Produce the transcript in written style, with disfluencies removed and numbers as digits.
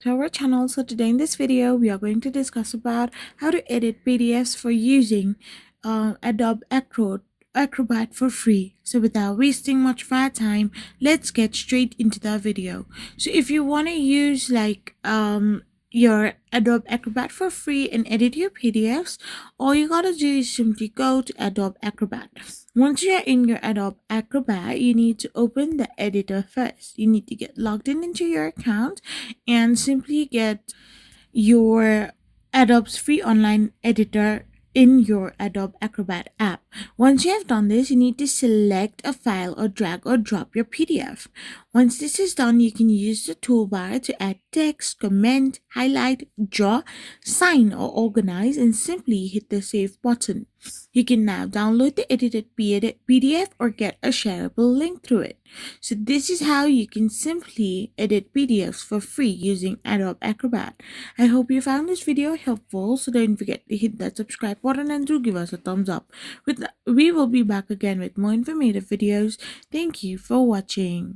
To our channel. So today in this video we are going to discuss about how to edit PDFs for using Adobe Acrobat for free. So without wasting much of our time, let's get straight into the video. So if you want to use your Adobe Acrobat for free and edit your PDFs, all you gotta do is simply go to Adobe Acrobat. Once you're in your Adobe Acrobat, you need to open the editor first. You need to get logged into your account and simply get your Adobe's free online editor in your Adobe Acrobat app. Once you have done this, you need to select a file or drag or drop your PDF. Once this is done, you can use the toolbar to add text, comment, highlight, draw, sign, or organize, and simply hit the save button. You can now download the edited PDF or get a shareable link through it. So this is how you can simply edit PDFs for free using Adobe Acrobat. I hope you found this video helpful, so don't forget to hit that subscribe button and do give us a thumbs up. We will be back again with more informative videos. Thank you for watching.